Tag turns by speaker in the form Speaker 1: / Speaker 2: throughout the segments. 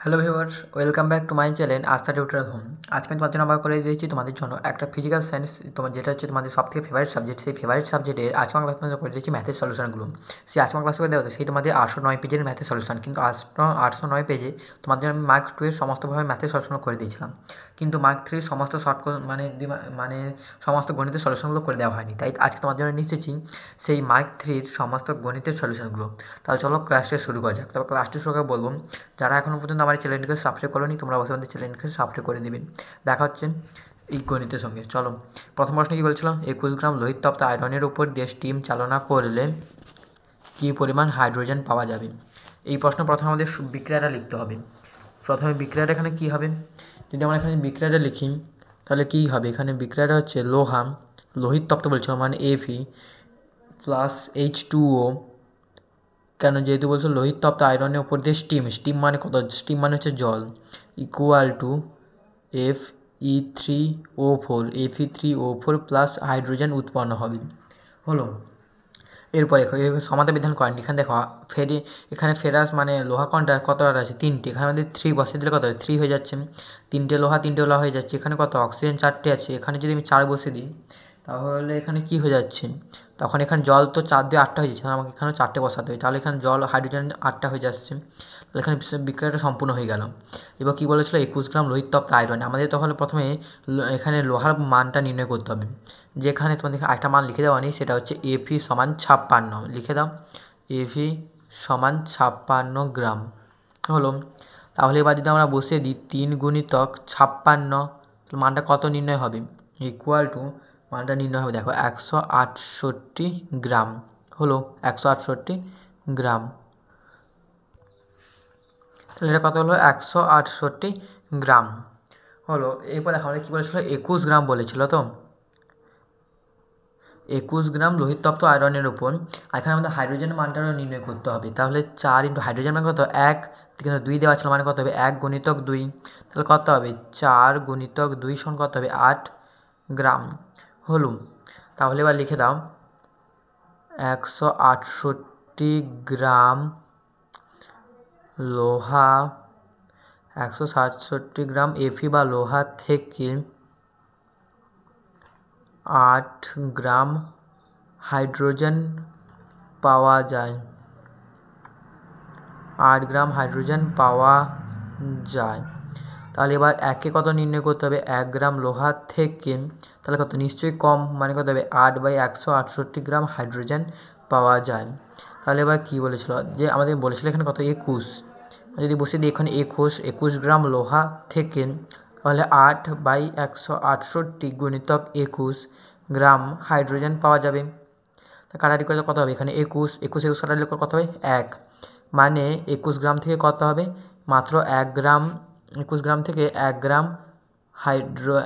Speaker 1: Hello viewers, welcome back to my channel আস্থা tutorial home. আজকে আমি তোমাদের জন্য আবার করে দিয়েছি তোমাদের জন্য একটা ফিজিক্যাল সায়েন্স, তোমার যেটা হচ্ছে তোমাদের সবথেকে ফেভারিট সাবজেক্ট। সেই ফেভারিট সাবজেক্টের আজকে আমার ক্লাস করে দিয়েছি ম্যাথের সলিউশনগুলো। সেই আজকে আমার ক্লাস করে দেওয়া সেই তোমাদের 809 পেজের ম্যাথের সলিউশন। কিন্তু 809 পেজে তোমাদের আমি মার্ক 2 এর সমস্তভাবে ম্যাথের সলিউশন করে দিয়েছিলাম, কিন্তু মার্ক 3 সমস্ত শর্ট মানে সমস্ত গণিতের সলিউশনগুলো করে দেওয়া হয়নি। তাই আজকে তোমার জন্য নিয়ে এসেছি সেই মার্ক 3 সমস্ত গণিতের সলিউশনগুলো। তাহলে চলো ক্লাসটা শুরু করা যাক। তবে ক্লাসটি শুরু করে বলবো, যারা এখনও পর্যন্ত আমার চ্যানেলটিকে সাবস্ক্রাইব করোনি তোমরা অবশ্যই আমাদের চ্যানেলকে সাবস্ক্রাইব করে দেবেন। দেখা হচ্ছে এই গণিতের সঙ্গে। চলো, প্রথম প্রশ্ন কী বলছিল, 21 গ্রাম লোহিত তপ্ত আয়রনের উপর দিয়ে স্টিম চালনা করলে কী পরিমাণ হাইড্রোজেন পাওয়া যাবে। এই প্রশ্ন প্রথমে আমাদের বিক্রিয়াটা লিখতে হবে। প্রথমে বিক্রিয়াটা এখানে কী হবে, যদি আমরা এখানে বিক্রিয়াটা লিখি তাহলে কী হবে, এখানে বিক্রিয়াটা হচ্ছে লোহিত তপ্ত বলছিল মানে Fe প্লাস H2O। কেন, যেহেতু বলছো লোহিত তপ্ত আয়রনের উপর দিয়ে স্টিম মানে কত, স্টিম মানে হচ্ছে জল, equal to Fe3O4 plus hydrogen উৎপন্ন হবে। হলো, এরপরে সমাধান বিধান করেন। এখানে দেখো এখানে ফেরাস মানে লোহা কোনটা কত আছে, 3টে। এখানে আমাদের 3 বসিয়ে দিলে কত হবে, 3 হয়ে যাচ্ছে। 3টে লোহা হয়ে যাচ্ছে। এখানে কত অক্সিজেন 4টে আছে, এখানে যদি আমি 4 বসিয়ে দিই তাহলে এখানে কি হয়ে যাচ্ছে, তখন এখানে জল তো 4 দিয়ে 8টা হয়ে যাচ্ছে, আমাকে এখানেও 4টে বসাতে হবে। তাহলে এখানে জল হাইড্রোজেন 8টা হয়ে যাচ্ছে। তাহলে এখানে বিক্রিয়াটা সম্পূর্ণ হয়ে গেল। এবার কী বলেছিল, 21 গ্রাম লোহিত তপ্ত আয়রন। আমাদের তাহলে প্রথমে এখানে লোহার মানটা নির্ণয় করতে হবে। যেখানে তোমাদের একটা মান লিখে দেওয়া নেই, সেটা হচ্ছে Fe সমান 56। লিখে দাও, Fe সমান 56 গ্রাম। হলো, তাহলে এবার যদি আমরা বসিয়ে দিই 3 গুণিতক 56, মানটা কত নির্ণয় হবে, ইকুয়াল টু মানটা নির্ণয় হবে দেখো 168 গ্রাম। হলো, 168 গ্রাম। তাহলে এটা কত হলো, 168 গ্রাম। হলো, এরপর দেখো আমরা কী বলেছিল, 21 গ্রাম বলেছিল। তো 21 গ্রাম লোহিত তপ্ত আয়রনের উপর, আর এখানে আমাদের হাইড্রোজেনের মানটাও নির্ণয় করতে হবে। তাহলে 4 ইন্টু হাইড্রোজেন মানে কত, 1, কিন্তু 2 দেওয়া ছিল মানে কত হবে, 1 গুণিতক 2। তাহলে কত হবে, 4 গুণিতক 2 সমান কত হবে, 8 গ্রাম। হলো, তাহলে এবার লিখে দাও 168 গ্রাম লোহা, 167 গ্রাম Fe বা লোহা থেকে 8 গ্রাম হাইড্রোজেন পাওয়া যায়। 8 গ্রাম হাইড্রোজেন পাওয়া যায়। তাহলে এবার একে কত নির্ণয় করতে হবে, 1 গ্রাম লোহা থেকে, তাহলে কত নিশ্চয়ই কম, মানে কত হবে 8/168 গ্রাম হাইড্রোজেন পাওয়া যায়। তাহলে এবার কী বলেছিল, যে আমাদের বলেছিল এখানে কত 21, যদি বসে দিই এখানে 21 গ্রাম লোহা থেকে, তাহলে 8/168 গুণিতক 21 গ্রাম হাইড্রোজেন পাওয়া যাবে। তা কাটাকাটি করলে কত হবে, এখানে 21 কাটালে কত হবে 1, মানে 21 গ্রাম থেকে কত হবে, মাত্র 1 গ্রাম, 21 গ্রাম থেকে 1 গ্রাম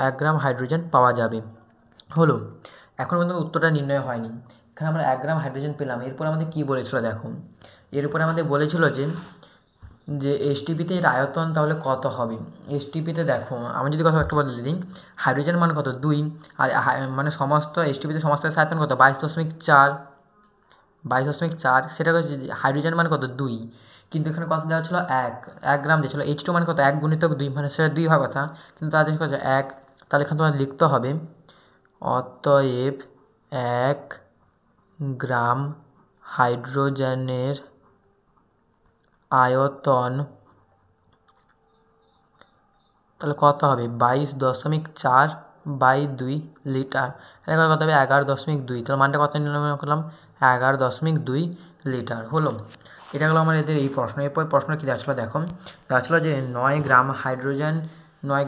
Speaker 1: 1 গ্রাম হাইড্রোজেন পাওয়া যাবে। হলো, এখন পর্যন্ত উত্তরটা নির্ণয় হয়নি। এখানে আমরা 1 গ্রাম হাইড্রোজেন পেলাম। এরপর আমাদের কী বলেছিল দেখো, এর উপরে আমাদের বলেছিল যে এসটিপিতে এর আয়তন তাহলে কত হবে। এসটিপিতে দেখো, আমি যদি কথা একটু বলে দিই, হাইড্রোজেন মান কত 2, আর মানে সমস্ত এসটিপিতে সমস্ত আয়তন কত 22.4, সেটা হচ্ছে হাইড্রোজেন মান কত 2, কিন্তু এখানে কত দেওয়া ছিল 1 গ্রাম দিয়েছিল। H2 মান কত 1 গুণিতক 2, মানে সেটা 2 হওয়ার কথা, কিন্তু তাদের কত 1। তাহলে এখানে তোমার লিখতে হবে অতএব 1 গ্রাম হাইড্রোজেনের আয়তন তাহলে কত হবে 22.4/2 লিটার। এবার কত হবে 11.2, তাহলে মানটা কত নির্ণয় করলাম, 11.2 লিটার। হলো, এটা হলো আমার এদের এই প্রশ্ন। এরপর প্রশ্ন কী দেওয়া ছিল দেখো, দেওয়া ছিল যে 9 গ্রাম হাইড্রোজেন, 9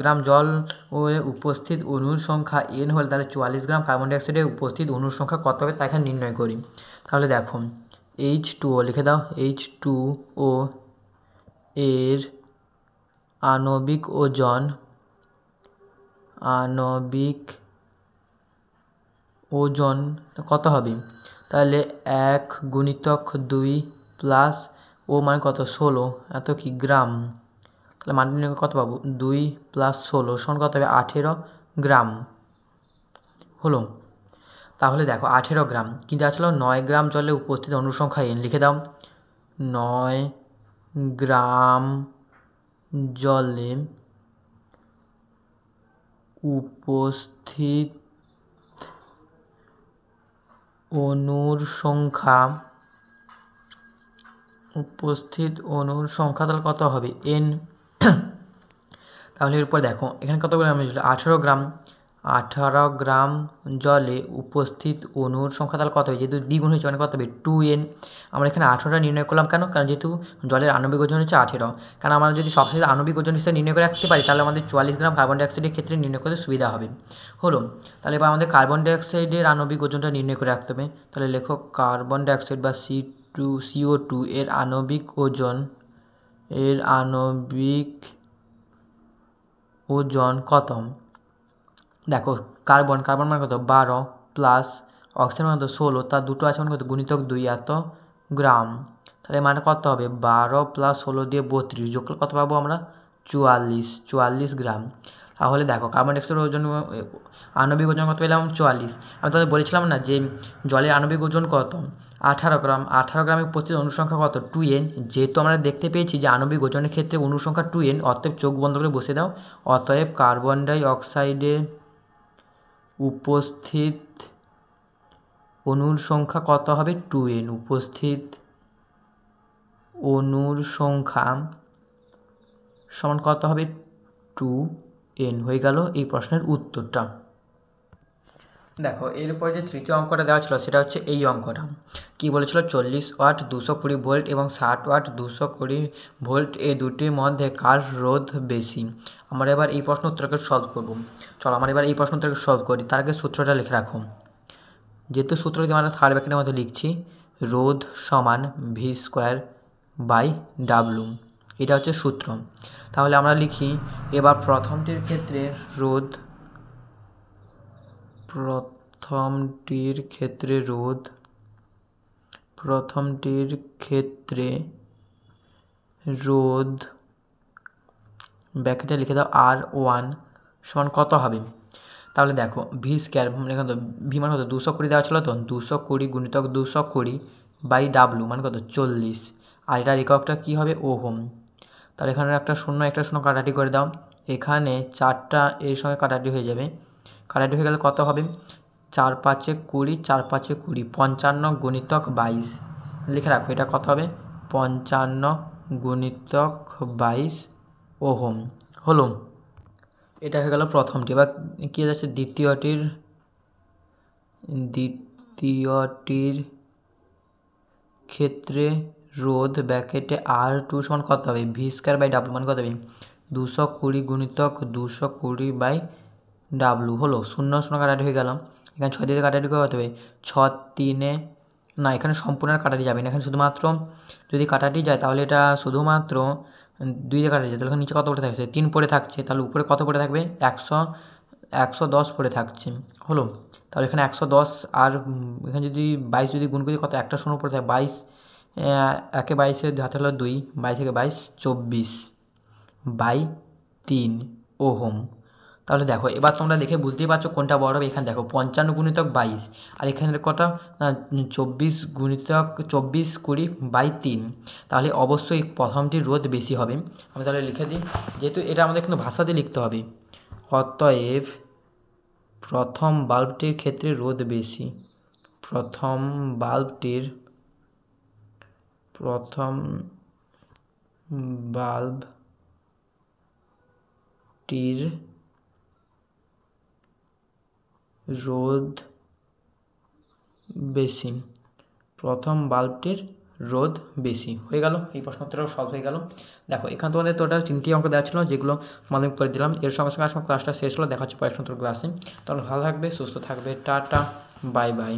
Speaker 1: গ্রাম জল ও উপস্থিত অণুর সংখ্যা n হলে তাহলে 44 গ্রাম কার্বন ডাইঅক্সাইডের উপস্থিত অণুর সংখ্যা কত হবে তা এখানে নির্ণয় করি। তাহলে দেখো H2O লিখে দাও, H2O এর আণবিক ওজন কত হবে, তাহলে 1 গুণিতক 2 প্লাস ও মানে কত 16, এত কি গ্রাম, তাহলে মানটা কত পাবো 2 + 16 সমান কত হবে 18 গ্রাম। হলো, তাহলে দেখো 18 গ্রাম, কিন্তু আসলে 9 গ্রাম জলে উপস্থিত অণুর সংখ্যা n, লিখে দাও 9 গ্রাম জলে উপস্থিত অণুর সংখ্যা তাহলে কত হবে n। তাহলে এরপর দেখো এখানে কত গ্রাম ছিল 18 গ্রাম জলে উপস্থিত অণুর সংখ্যা তাহলে কত হবে, যেহেতু দ্বিগুণ হয়েছে মানে কত হবে 2n। আমরা এখানে 18টা নির্ণয় করলাম কেন, কারণ যেহেতু জলের আণবিক ওজন হচ্ছে 18, কারণ আমরা যদি সবশেষে আণবিক ওজন হিসেবে নির্ণয় করে রাখতে পারি তাহলে আমাদের 44 গ্রাম কার্বন ডাইঅক্সাইডের ক্ষেত্রে নির্ণয় করতে সুবিধা হবে। হলো, তাহলে এবার আমাদের কার্বন ডাইঅক্সাইডের আণবিক ওজনটা নির্ণয় করে রাখতে হবে। তাহলে লেখো কার্বন ডাইঅক্সাইড বা CO2 এর আণবিক ওজন কত। দেখো কার্বন মানে কত 12 প্লাস অক্সিজেন মানে কত 16, তার দুটো আছে মানে কত গুণিতক 2 এত গ্রাম। তাহলে মানে কত হবে 12 প্লাস 16 দিয়ে 32, যোগ করলে কত পাবো আমরা 44 গ্রাম। তাহলে দেখো কার্বন ডাইঅক্সাইডের ওজন আণবিক ওজন কত পেলাম 44। আমি তাদের বলেছিলাম না যে জলের আণবিক ওজন কত 18 গ্রাম, 18 গ্রামে উপস্থিত অনুসংখ্যা কত 2n। যেহেতু আমরা দেখতে পেয়েছি যে আণবিক ওজনের ক্ষেত্রে অনুসংখ্যা 2n, অতএব চোখ বন্ধ করে বসে দাও। অতএব কার্বন ডাই অক্সাইডে উপস্থিত অণুর সংখ্যা কত হবে 2n। উপস্থিত অণুর সংখ্যা সমান কত হবে 2n। হয়ে গেল এই প্রশ্নের উত্তরটা। দেখো এরপর যে তৃতীয় অঙ্কটা দেওয়া ছিল সেটা হচ্ছে এই অঙ্কটা। কি বলেছিল 40 ওয়াট 220 ভোল্ট এবং 60 ওয়াট 220 ভোল্ট এই দুটির মধ্যে কার রোধ বেশি। আমরা এবার এই প্রশ্ন উত্তরকে সলভ করব। চলো আমরা এবার এই প্রশ্ন উত্তরকে সলভ করি, তার আগে সূত্রটা লিখে রাখো। যেহেতু সূত্রটি আমরা থার্ড ব্র্যাকেটের মধ্যে লিখছি, রোধ সমান v²/w, এটা হচ্ছে সূত্র। তাহলে আমরা লিখি এবার প্রথমটির ক্ষেত্রে রোধ ব্র্যাকেটে লিখে দাও R1 সমান কত হবে। তাহলে দেখো v², ভি মানে কত 220 দেওয়া ছিল, তো 220 গুণিতক 220/w মানে কত 40, আর এটার এককটা কী হবে ওহম। তাহলে এখানে একটা শূন্য কাটাটি করে দাও, এখানে 4টা এর সঙ্গে কাটাটি হয়ে যাবে, কাটাটি হয়ে গেলে কত হবে 4 5 20, 4 5 20, 55 গুণিতক 22 লিখে রাখো, এটা কত হবে 55 গুণিতক 22 ওহম। হলো, এটা হয়ে গেল প্রথমটি। এবার কী যাচ্ছে দ্বিতীয়টির ক্ষেত্রে রোধ ব্র্যাকেটে R2 সমান কত হবে v²/w মানে কত হবে 220 গুণিতক 220/w। হলো, শূন্য কাটাটি হয়ে গেল, এখানে 6 দিয়ে কাটাটি কত হবে 6 3 না, এখানে সম্পূর্ণ কাটাটি যাবে না, এখানে শুধুমাত্র যদি কাটাটি যায় তাহলে এটা শুধুমাত্র 2 দিয়ে কাটাটি যায়, তাহলে নিচে কত পড়ে থাকছে 3 পড়ে থাকছে, তাহলে উপরে কত পড়ে থাকবে 110 পড়ে থাকছে। হলো, তাহলে এখানে 110 আর এখানে যদি 22 যদি গুণ করি কত একটা শূন্য পড়ে থাকে 22, একে 22 হাতে হলো 2, 22 থেকে 22 24/3 ওহম। তাহলে দেখো এবার তোমরা দেখে বুঝতেই পারছো কোনটা বড় হবে। এখানে দেখো 55 গুণিতক 22 আর এখানে কত 24 গুণিতক 24 20/3, তাহলে অবশ্যই প্রথমটির রোধ বেশি হবে। আমি তাহলে লিখে দিই, যেহেতু এটা আমাদের কিন্তু ভাষা দিয়ে লিখতে হবে, অতএব প্রথম বাল্বটির ক্ষেত্রে রোধ বেশি। প্রথম বাল্বটির রোধ বেশি। হয়ে গেল, এই প্রশ্নোত্তরটাও সলভ হয়ে গেল। দেখো এখানে তোমাদের টোটাল 3টি অঙ্ক দেওয়া ছিল, যেগুলো তোমাদের করে দিলাম। এর সঙ্গে সঙ্গে ক্লাসটা শেষ হলো, দেখা হচ্ছে পরের ক্লাসে। তাহলে ভালো থাকবে, সুস্থ থাকবে, টাটা, বাই বাই।